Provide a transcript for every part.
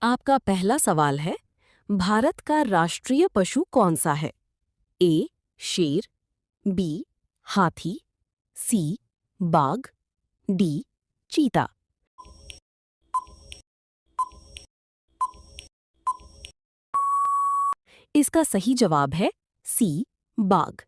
आपका पहला सवाल है, भारत का राष्ट्रीय पशु कौन सा है? ए शेर, बी हाथी, सी बाघ, डी चीता। इसका सही जवाब है सी बाघ।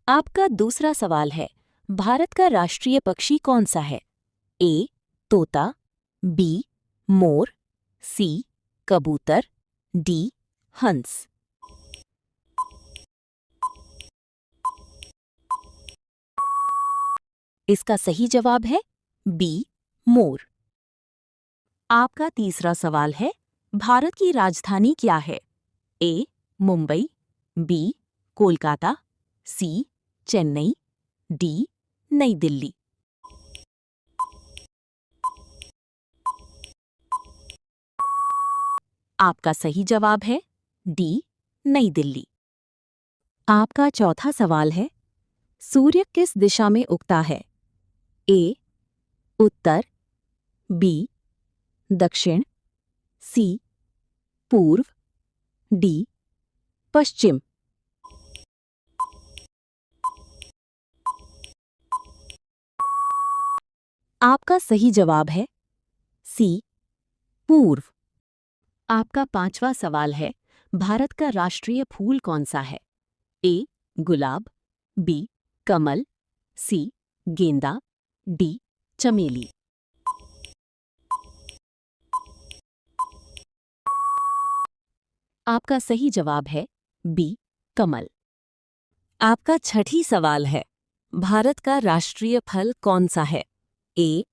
आपका दूसरा सवाल है, भारत का राष्ट्रीय पक्षी कौन सा है? ए तोता, बी मोर, सी कबूतर, डी हंस। इसका सही जवाब है बी मोर। आपका तीसरा सवाल है, भारत की राजधानी क्या है? ए मुंबई, बी कोलकाता, सी चेन्नई, डी नई दिल्ली। आपका सही जवाब है डी नई दिल्ली। आपका चौथा सवाल है, सूर्य किस दिशा में उगता है? ए उत्तर, बी दक्षिण, सी पूर्व, डी पश्चिम। आपका सही जवाब है सी पूर्व। आपका पांचवा सवाल है, भारत का राष्ट्रीय फूल कौन सा है? ए गुलाब, बी कमल, सी गेंदा, डी चमेली। आपका सही जवाब है बी कमल। आपका छठी सवाल है, भारत का राष्ट्रीय फल कौन सा है? ए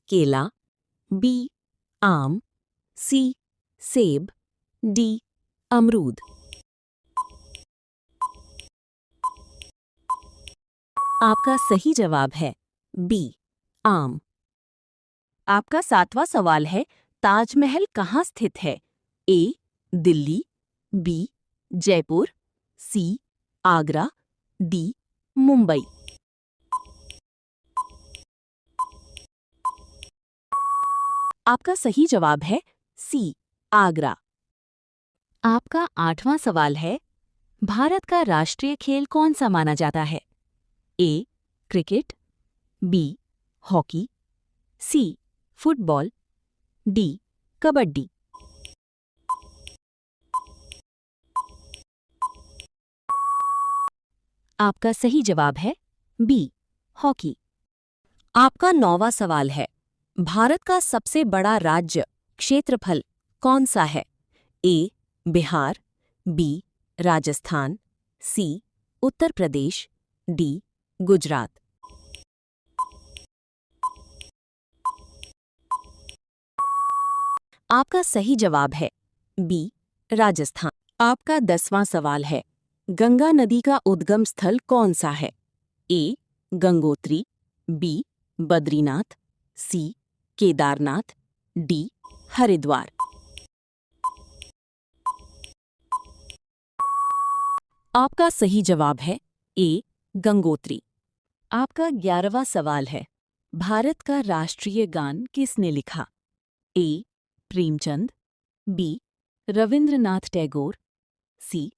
केला, बी आम, सी सेब, डी अमरूद। आपका सही जवाब है बी आम। आपका सातवां सवाल है, ताजमहल कहाँ स्थित है? ए दिल्ली, बी जयपुर, सी आगरा, डी मुंबई। आपका सही जवाब है सी आगरा। आपका आठवां सवाल है, भारत का राष्ट्रीय खेल कौन सा माना जाता है? A cricket, B hockey, C football, D kabaddi. आपका सही जवाब है बी हॉकी। आपका नौवां सवाल है, भारत का सबसे बड़ा राज्य क्षेत्रफल कौन सा है? ए बिहार, बी राजस्थान, सी उत्तर प्रदेश, डी गुजरात। आपका सही जवाब है बी राजस्थान। आपका 10वां सवाल है, गंगा नदी का उद्गम स्थल कौन सा है? ए गंगोत्री, बी बद्रीनाथ, सी केदारनाथ, डी हरिद्वार। आपका सही जवाब है ए गंगोत्री। आपका 11वां सवाल है, भारत का राष्ट्रीय गान किसने लिखा? ए प्रेमचंद, बी रविंद्रनाथ टैगोर, सी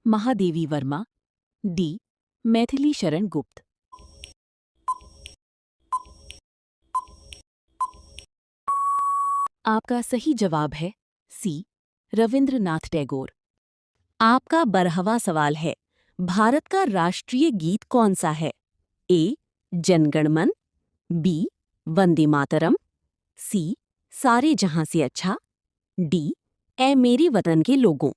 महादेवी वर्मा, डी मैथिली शरण गुप्त। आपका सही जवाब है सी रविंद्रनाथ टैगोर। आपका 12वां सवाल है, भारत का राष्ट्रीय गीत कौन सा है? ए जनगण मन, बी वंदे मातरम, सी सारे जहां से अच्छा, डी ऐ मेरे वतन के लोगों।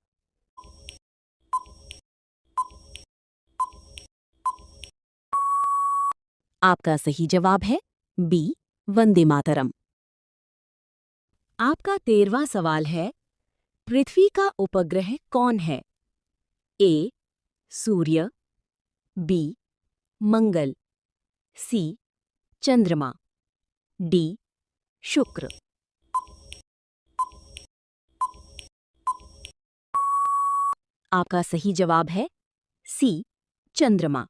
आपका सही जवाब है बी वंदे मातरम। आपका 13वां सवाल है, पृथ्वी का उपग्रह कौन है? ए सूर्य, बी मंगल, सी चंद्रमा, डी शुक्र। आपका सही जवाब है सी चंद्रमा।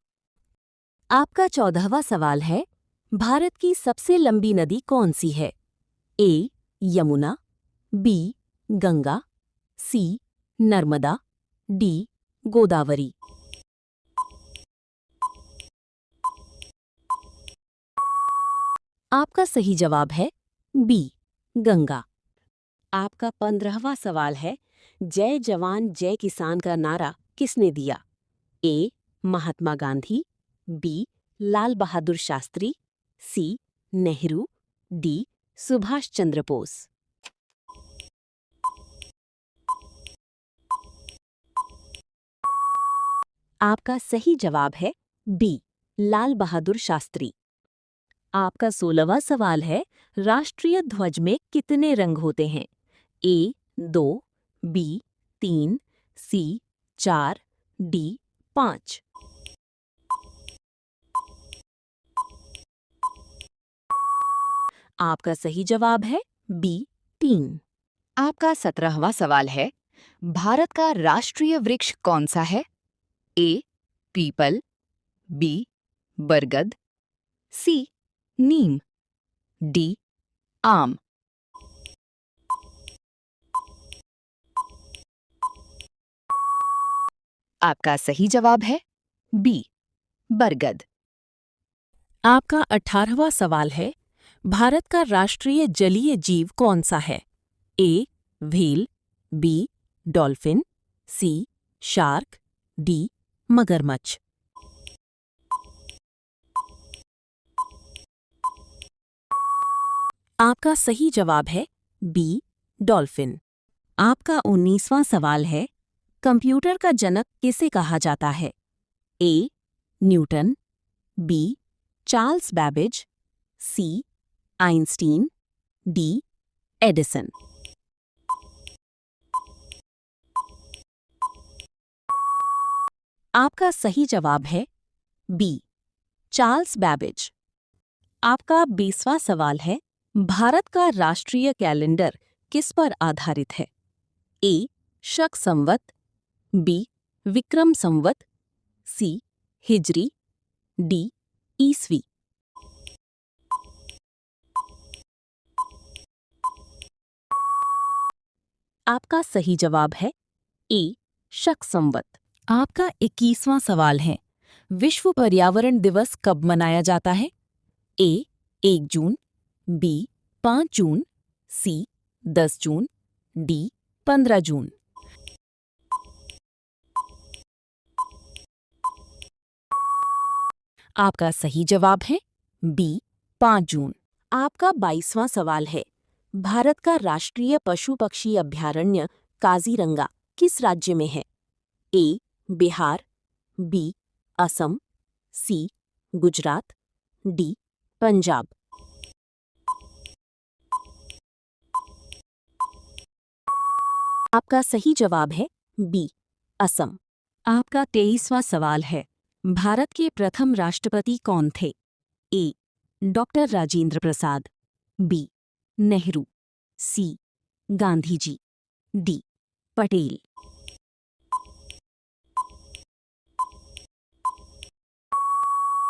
आपका 14वां सवाल है, भारत की सबसे लंबी नदी कौन सी है? ए यमुना, बी गंगा, सी नर्मदा, डी गोदावरी। आपका सही जवाब है बी गंगा। आपका 15वां सवाल है, जय जवान जय किसान का नारा किसने दिया? ए महात्मा गांधी, बी लाल बहादुर शास्त्री, सी नेहरू, डी सुभाष चंद्र बोस। आपका सही जवाब है बी लाल बहादुर शास्त्री। आपका 16वां सवाल है, राष्ट्रीय ध्वज में कितने रंग होते हैं? ए 2, बी 3, सी 4, डी 5। आपका सही जवाब है बी 3। आपका 17वां सवाल है, भारत का राष्ट्रीय वृक्ष कौन सा है? ए पीपल, बी बरगद, सी नीम, डी आम। आपका सही जवाब है बी बरगद। आपका 18वां सवाल है, भारत का राष्ट्रीय जलीय जीव कौन सा है? ए व्हेल, बी डॉल्फिन, सी शार्क, डी मगरमच्छ। आपका सही जवाब है बी डॉल्फिन। आपका 19वां सवाल है, कंप्यूटर का जनक किसे कहा जाता है? A Newton, B Charles Babbage, C Einstein, D Edison. आपका सही जवाब है बी चार्ल्स बैबेज। आपका 20वां सवाल है, भारत का राष्ट्रीय कैलेंडर किस पर आधारित है? ए शक संवत, बी विक्रम संवत, सी हिजरी, डी ईसवी। आपका सही जवाब है ए शक संवत। आपका 21वां सवाल है, विश्व पर्यावरण दिवस कब मनाया जाता है? ए 1 जून, बी 5 जून, सी 10 जून, डी 15 जून। आपका सही जवाब है बी 5 जून। आपका 22वां सवाल है, भारत का राष्ट्रीय पशु पक्षी अभयारण्य काजीरंगा किस राज्य में है? ए बिहार, बी असम, सी गुजरात, डी पंजाब। आपका सही जवाब है बी असम। आपका 23वां सवाल है, भारत के प्रथम राष्ट्रपति कौन थे? ए डॉक्टर राजेंद्र प्रसाद, बी नेहरू, सी गांधी जी, डी पटेल।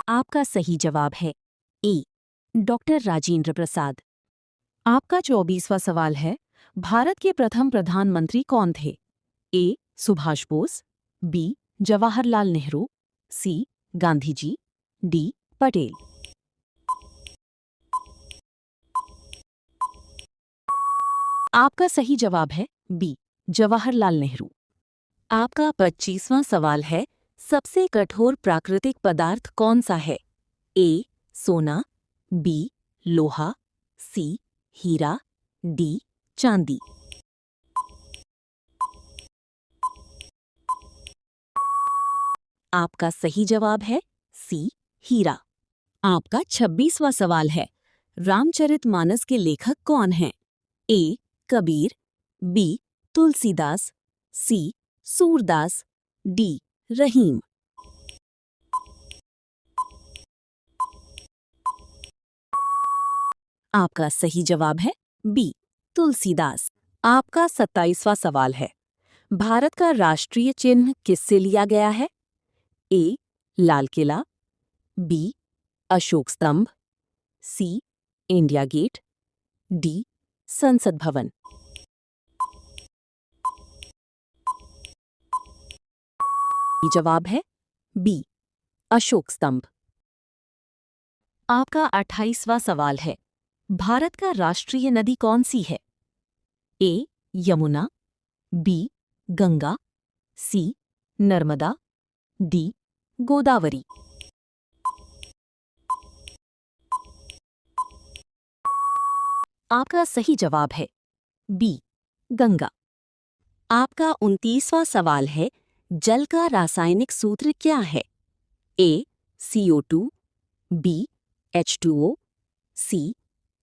आपका सही जवाब है ए डॉक्टर राजेंद्र प्रसाद। आपका 24वां सवाल है, भारत के प्रथम प्रधानमंत्री कौन थे? ए सुभाष बोस, बी जवाहरलाल नेहरू, सी गांधी जी, डी पटेल। आपका सही जवाब है बी जवाहरलाल नेहरू। आपका 25वां सवाल है, सबसे कठोर प्राकृतिक पदार्थ कौन सा है? ए सोना, बी लोहा, सी हीरा, डी चांदी। आपका सही जवाब है सी हीरा। आपका 26वां सवाल है, रामचरितमानस के लेखक कौन हैं? ए कबीर, बी तुलसीदास, सी सूरदास, डी रहीम। आपका सही जवाब है बी तुलसीदास। आपका 27वां सवाल है, भारत का राष्ट्रीय चिन्ह किससे लिया गया है? ए लाल किला, बी अशोक स्तंभ, सी इंडिया गेट, डी संसद भवन। जवाब है बी अशोक स्तंभ। आपका 28वां सवाल है, भारत का राष्ट्रीय नदी कौन सी है? ए यमुना, बी गंगा, सी नर्मदा, डी गोदावरी। आपका सही जवाब है बी गंगा। आपका 29वां सवाल है, जल का रासायनिक सूत्र क्या है? ए CO2, बी H2O, सी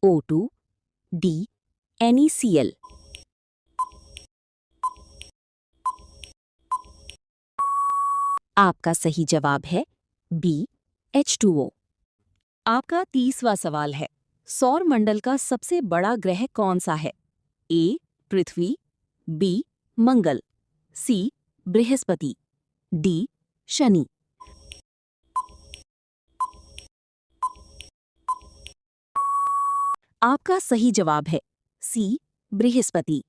O2, डी NeCl। आपका सही जवाब है बी H2O। आपका 30वां सवाल है, सौर मंडल का सबसे बड़ा ग्रह कौन सा है? ए पृथ्वी, बी मंगल, सी बृहस्पति, डी शनि। आपका सही जवाब है सी बृहस्पति।